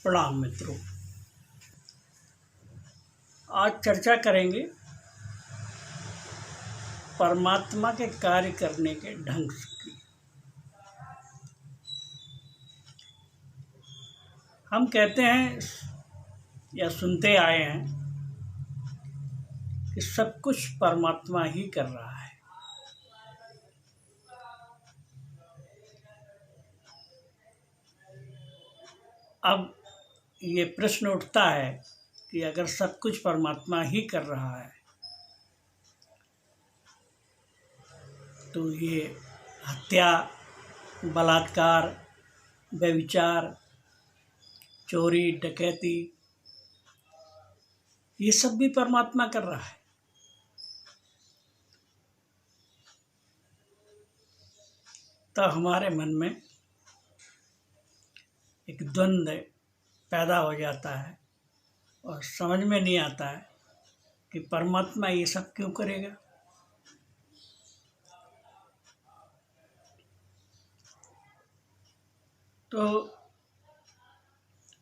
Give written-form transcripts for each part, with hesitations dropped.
प्रणाम मित्रों। आज चर्चा करेंगे परमात्मा के कार्य करने के ढंग की। हम कहते हैं या सुनते आए हैं कि सब कुछ परमात्मा ही कर रहा है। अब ये प्रश्न उठता है कि अगर सब कुछ परमात्मा ही कर रहा है तो ये हत्या, बलात्कार, व्यभिचार, चोरी, डकैती ये सब भी परमात्मा कर रहा है। तो हमारे मन में एक द्वंद्व पैदा हो जाता है और समझ में नहीं आता है कि परमात्मा ये सब क्यों करेगा। तो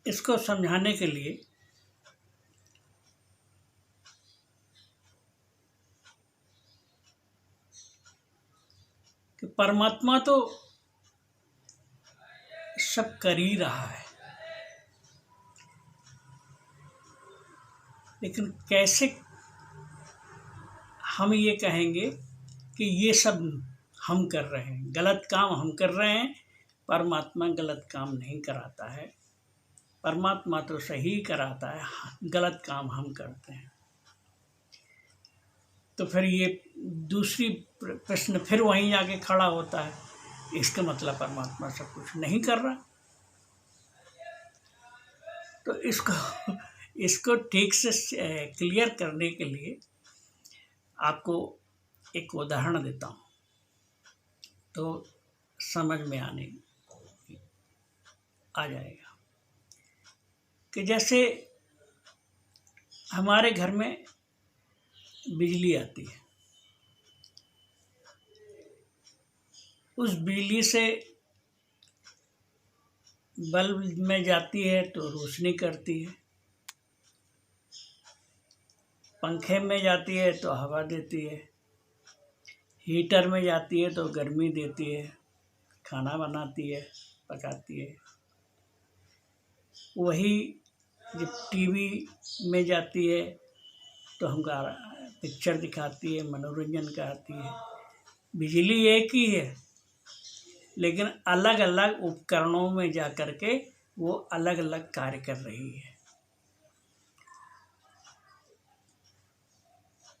इसको समझाने के लिए कि परमात्मा तो सब कर ही रहा है, लेकिन कैसे हम ये कहेंगे कि ये सब हम कर रहे हैं, गलत काम हम कर रहे हैं। परमात्मा गलत काम नहीं कराता है, परमात्मा तो सही कराता है, गलत काम हम करते हैं। तो फिर ये दूसरी प्रश्न फिर वहीं जाके खड़ा होता है, इसका मतलब परमात्मा सब कुछ नहीं कर रहा। तो इसको ठीक से क्लियर करने के लिए आपको एक उदाहरण देता हूँ तो समझ में आ जाएगा कि जैसे हमारे घर में बिजली आती है, उस बिजली से बल्ब में जाती है तो रोशनी करती है, पंखे में जाती है तो हवा देती है, हीटर में जाती है तो गर्मी देती है, खाना बनाती है, पकाती है। वही जब टीवी में जाती है तो हमका पिक्चर दिखाती है, मनोरंजन कराती है। बिजली एक ही है, लेकिन अलग अलग उपकरणों में जा कर के वो अलग अलग कार्य कर रही है।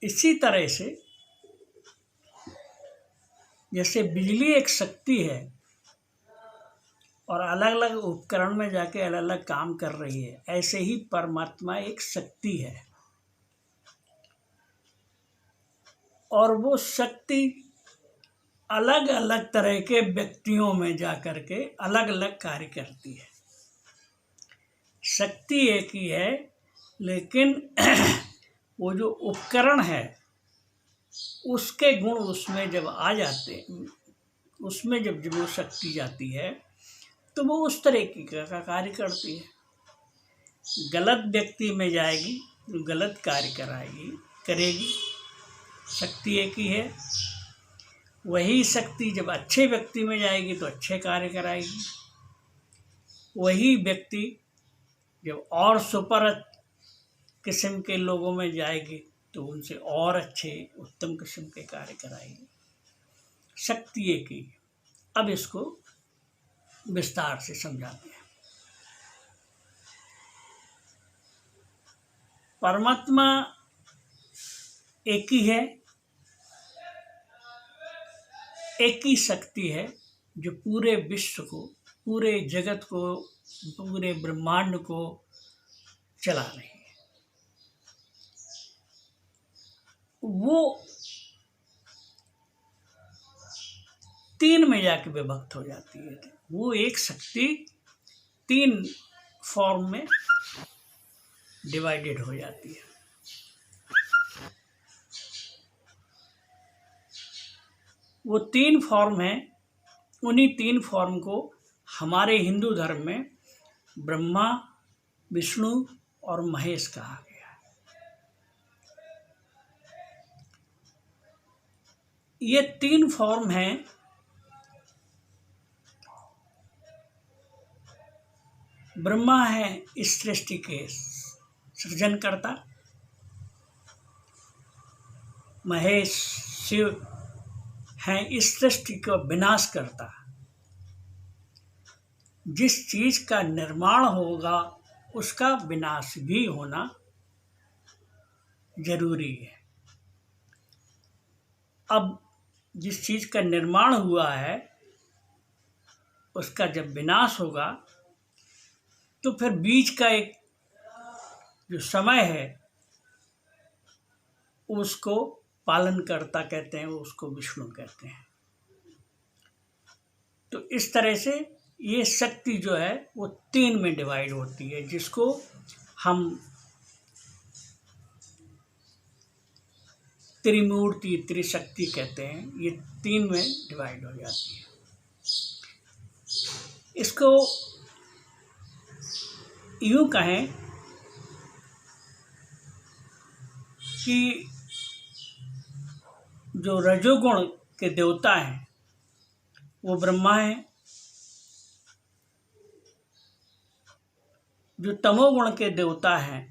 इसी तरह से जैसे बिजली एक शक्ति है और अलग अलग उपकरण में जाके अलग अलग काम कर रही है, ऐसे ही परमात्मा एक शक्ति है और वो शक्ति अलग अलग तरह के व्यक्तियों में जा कर के अलग अलग कार्य करती है। शक्ति एक ही है, लेकिन वो जो उपकरण है उसके गुण उसमें जब आ जाते, उसमें जब वो शक्ति जाती है तो वो उस तरह की का कार्य करती है। गलत व्यक्ति में जाएगी तो गलत कार्य करेगी। शक्ति एक ही है। वही शक्ति जब अच्छे व्यक्ति में जाएगी तो अच्छे कार्य कराएगी। वही व्यक्ति जब और सुपर किस्म के लोगों में जाएगी तो उनसे और अच्छे उत्तम किस्म के कार्य कराएगी। शक्ति एक ही। अब इसको विस्तार से समझाते हैं। परमात्मा एक ही है, एक ही शक्ति है जो पूरे विश्व को, पूरे जगत को, पूरे ब्रह्मांड को चला रही है। वो तीन में जाके विभक्त हो जाती है। वो एक शक्ति तीन फॉर्म में डिवाइडेड हो जाती है। वो तीन फॉर्म है। उन्हीं तीन फॉर्म को हमारे हिंदू धर्म में ब्रह्मा, विष्णु और महेश कहा गया है। ये 3 फॉर्म हैं ब्रह्मा है इस सृष्टि के सृजनकर्ता, महेश शिव हैं इस सृष्टि का विनाश करता। जिस चीज का निर्माण होगा उसका विनाश भी होना जरूरी है। अब जिस चीज का निर्माण हुआ है उसका जब विनाश होगा तो फिर बीच का एक जो समय है उसको पालनकर्ता कहते हैं, उसको विष्णु कहते हैं। तो इस तरह से ये शक्ति जो है वो 3 में डिवाइड होती है, जिसको हम त्रिमूर्ति त्रिशक्ति कहते हैं। ये 3 में डिवाइड हो जाती है। इसको यूं कहें कि जो रजोगुण के देवता हैं वो ब्रह्मा हैं, जो तमोगुण के देवता हैं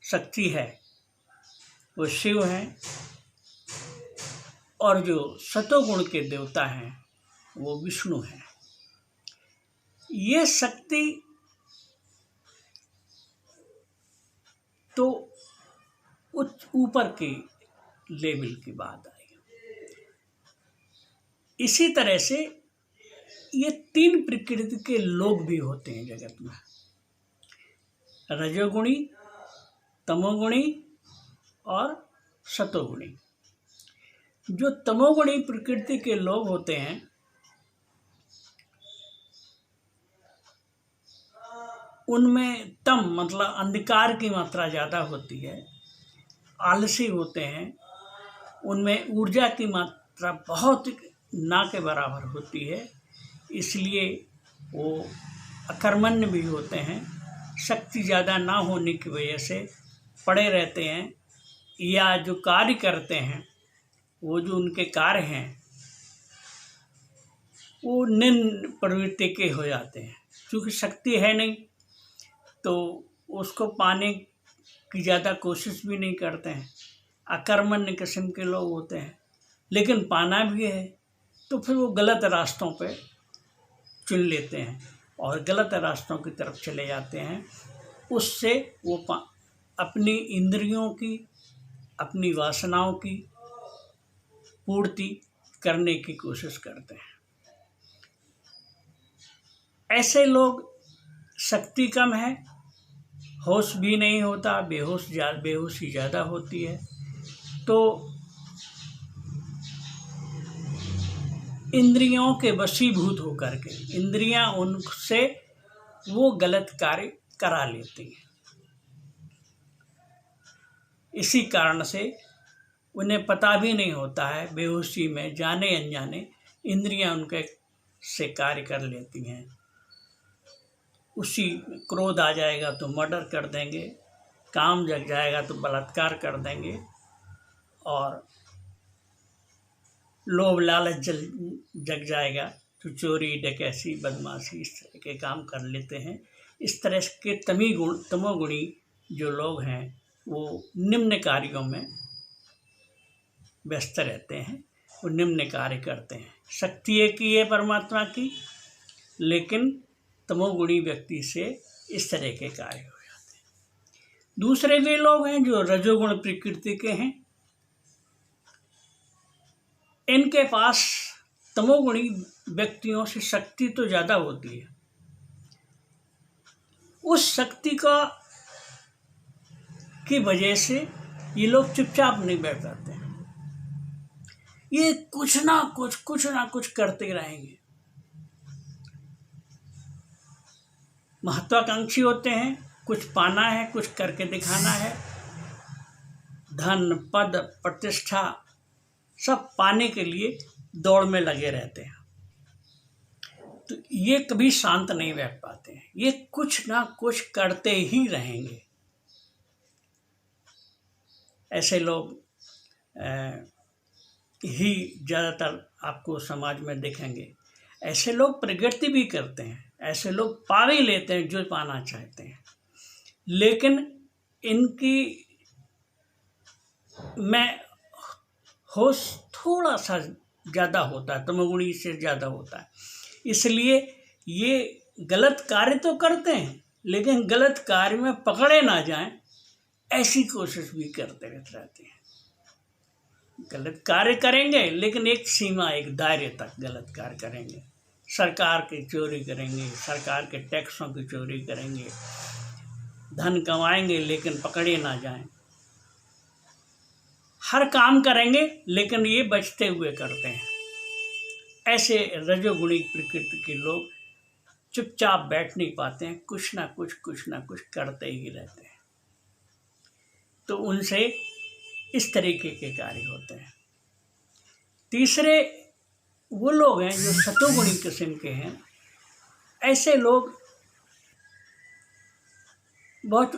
शक्ति है वो शिव हैं, और जो सतोगुण के देवता हैं वो विष्णु हैं। ये शक्ति तो उच्च ऊपर के लेवल की बात आई। इसी तरह से ये 3 प्रकृति के लोग भी होते हैं जगत में, रजोगुणी, तमोगुणी और सतोगुणी। जो तमोगुणी प्रकृति के लोग होते हैं उनमें तम मतलब अंधकार की मात्रा ज़्यादा होती है, आलसी होते हैं, उनमें ऊर्जा की मात्रा बहुत ना के बराबर होती है, इसलिए वो अकर्मण्य भी होते हैं। शक्ति ज़्यादा ना होने की वजह से पड़े रहते हैं, या जो कार्य करते हैं वो जो उनके कार्य हैं वो निम्न प्रवृत्ति के हो जाते हैं। क्योंकि शक्ति है नहीं तो उसको पाने की ज़्यादा कोशिश भी नहीं करते हैं। अकर्मण्य किस्म के लोग होते हैं, लेकिन पाना भी है तो फिर वो गलत रास्तों पे चुन लेते हैं और गलत रास्तों की तरफ चले जाते हैं। उससे वो अपनी इंद्रियों की, अपनी वासनाओं की पूर्ति करने की कोशिश करते हैं। ऐसे लोग शक्ति कम है, होश भी नहीं होता, बेहोशी ज़्यादा होती है, तो इंद्रियों के वशीभूत होकर के इंद्रियां उनसे वो गलत कार्य करा लेती हैं। इसी कारण से उन्हें पता भी नहीं होता है, बेहोशी में जाने अनजाने इंद्रियां उनके से कार्य कर लेती हैं। उसी क्रोध आ जाएगा तो मर्डर कर देंगे, काम जग जाएगा तो बलात्कार कर देंगे, और लोभ लालच जग जाएगा तो चोरी डकैती बदमाशी इस तरह के काम कर लेते हैं। इस तरह के तमोगुणी जो लोग हैं वो निम्न कार्यों में व्यस्त रहते हैं, वो निम्न कार्य करते हैं। शक्ति एक ही है परमात्मा की, लेकिन तमोगुणी व्यक्ति से इस तरह के कार्य हो जाते हैं। दूसरे वे लोग हैं जो रजोगुण प्रकृति के हैं, इनके पास तमोगुणी व्यक्तियों से शक्ति तो ज़्यादा होती है, उस शक्ति की वजह से ये लोग चुपचाप नहीं बैठ जाते हैं, ये कुछ ना कुछ करते रहेंगे। महत्वाकांक्षी होते हैं, कुछ पाना है, कुछ करके दिखाना है, धन पद प्रतिष्ठा सब पाने के लिए दौड़ में लगे रहते हैं। तो ये कभी शांत नहीं बैठ पाते हैं, ये कुछ ना कुछ करते ही रहेंगे। ऐसे लोग ही ज़्यादातर आपको समाज में दिखेंगे। ऐसे लोग प्रगति भी करते हैं, ऐसे लोग पा भी लेते हैं जो पाना चाहते हैं, लेकिन इनकी में होश थोड़ा सा ज़्यादा होता है, तमोगुणी से ज़्यादा होता है। इसलिए ये गलत कार्य तो करते हैं, लेकिन गलत कार्य में पकड़े ना जाएं ऐसी कोशिश भी करते रहते हैं। गलत कार्य करेंगे, लेकिन एक सीमा, एक दायरे तक गलत कार्य करेंगे। सरकार की चोरी करेंगे, सरकार के टैक्सों की चोरी करेंगे, धन कमाएंगे लेकिन पकड़े ना जाएं। हर काम करेंगे लेकिन ये बचते हुए करते हैं। ऐसे रजोगुणी प्रकृति के लोग चुपचाप बैठ नहीं पाते हैं, कुछ ना कुछ करते ही रहते हैं। तो उनसे इस तरीके के कार्य होते हैं। तीसरे वो लोग हैं जो सतोगुणी किस्म के हैं। ऐसे लोग बहुत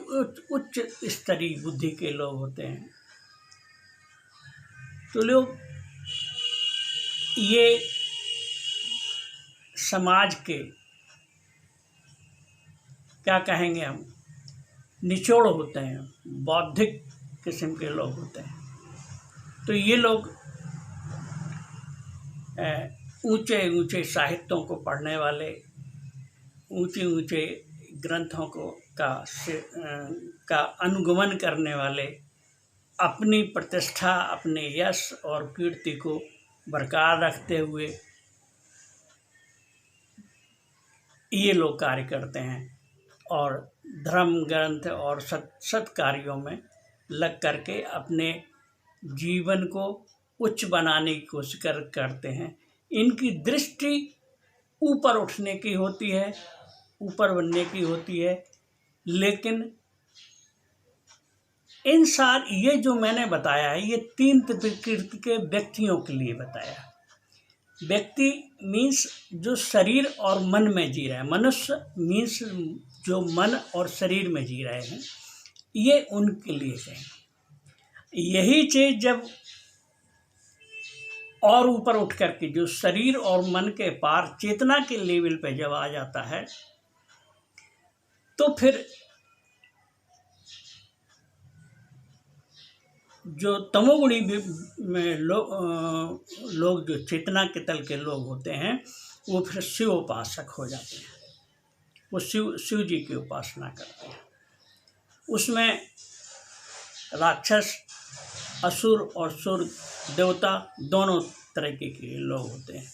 उच्च स्तरीय बुद्धि के लोग होते हैं। तो लोग ये समाज के क्या कहेंगे हम, निचोड़ होते हैं, बौद्धिक किस्म के लोग होते हैं। तो ये लोग ऊंचे ऊंचे साहित्यों को पढ़ने वाले, ऊंचे ऊंचे ग्रंथों को का अनुगमन करने वाले, अपनी प्रतिष्ठा, अपने यश और कीर्ति को बरकरार रखते हुए ये लोग कार्य करते हैं और धर्म ग्रंथ और सत कार्यों में लग करके अपने जीवन को उच्च बनाने की कोशिश करते हैं। इनकी दृष्टि ऊपर उठने की होती है, ऊपर बनने की होती है, लेकिन ये जो मैंने बताया है, ये 3 प्रकृति के व्यक्तियों के लिए बताया। व्यक्ति मीन्स जो शरीर और मन में जी रहे हैं, मनुष्य मीन्स जो मन और शरीर में जी रहे हैं, ये उनके लिए है। यही चीज जब और ऊपर उठ करके जो शरीर और मन के पार चेतना के लेवल पे जब आ जाता है, तो फिर जो तमोगुणी में लोग जो चेतना के तल के लोग होते हैं, वो फिर शिव उपासक हो जाते हैं। वो शिव जी की उपासना करते हैं। उसमें राक्षस, असुर और सुर, देवता दोनों तरह के लोग होते हैं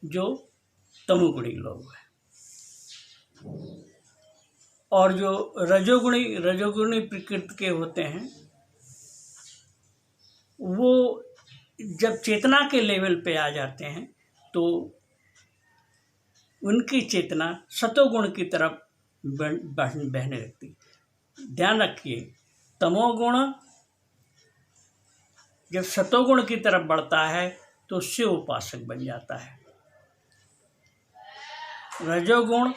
जो तमोगुणी लोग हैं। और जो रजोगुणी प्रकृति के होते हैं, वो जब चेतना के लेवल पे आ जाते हैं तो उनकी चेतना सतोगुण की तरफ बहने लगती। ध्यान रखिए, तमोगुण जब सतोगुण की तरफ बढ़ता है तो शिव उपासक बन जाता है। रजोगुण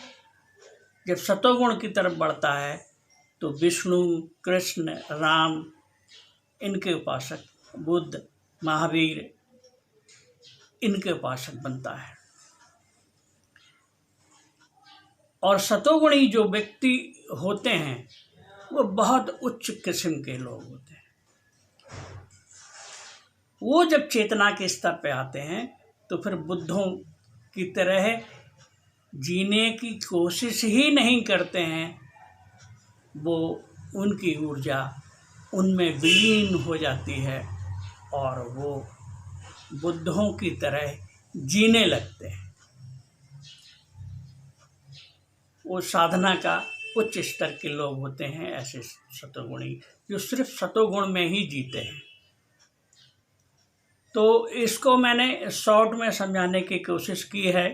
जब सतोगुण की तरफ बढ़ता है तो विष्णु, कृष्ण, राम, इनके उपासक, बुद्ध, महावीर, इनके उपासक बनता है। और सतोगुणी जो व्यक्ति होते हैं वो बहुत उच्च किस्म के लोग होते हैं। वो जब चेतना के स्तर पे आते हैं तो फिर बुद्धों की तरह जीने की कोशिश ही नहीं करते हैं। वो उनकी ऊर्जा उनमें विलीन हो जाती है और वो बुद्धों की तरह जीने लगते हैं। वो साधना का उच्च स्तर के लोग होते हैं, ऐसे सतोगुणी जो सिर्फ सतोगुण में ही जीते हैं। तो इसको मैंने शॉर्ट में समझाने की कोशिश की है,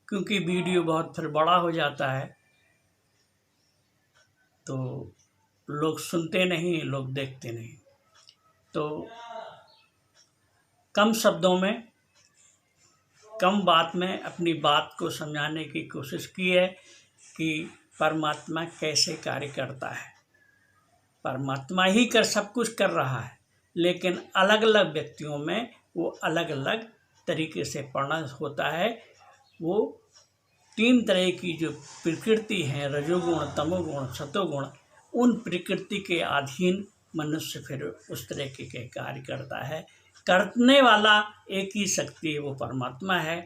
क्योंकि वीडियो बहुत फिर बड़ा हो जाता है तो लोग सुनते नहीं, लोग देखते नहीं। तो कम शब्दों में कम बात में अपनी बात को समझाने की कोशिश की है कि परमात्मा कैसे कार्य करता है। परमात्मा ही सब कुछ कर रहा है, लेकिन अलग अलग व्यक्तियों में वो अलग अलग तरीके से परिणत होता है। वो 3 तरह की जो प्रकृति है, रजोगुण, तमोगुण, सतोगुण, उन प्रकृति के अधीन मनुष्य फिर उस तरह के कार्य करता है। करने वाला एक ही शक्ति है, वो परमात्मा है,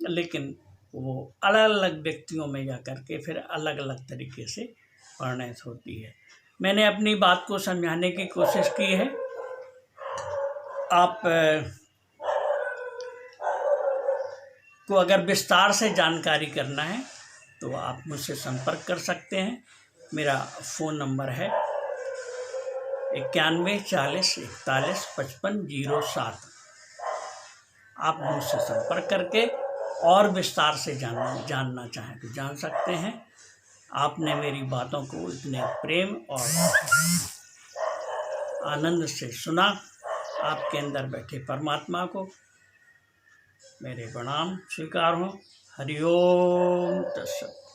लेकिन वो अलग अलग व्यक्तियों में जा करके फिर अलग अलग तरीके से परिणत होती है। मैंने अपनी बात को समझाने की कोशिश की है। आप को अगर विस्तार से जानकारी करना है तो आप मुझसे संपर्क कर सकते हैं। मेरा फ़ोन नंबर है 91 40 41 55 07। आप मुझसे संपर्क करके और विस्तार से जानना चाहें तो जान सकते हैं। आपने मेरी बातों को इतने प्रेम और आनंद से सुना। आपके अंदर बैठे परमात्मा को मेरे प्रणाम स्वीकार हो। हरि ओम तत्सत।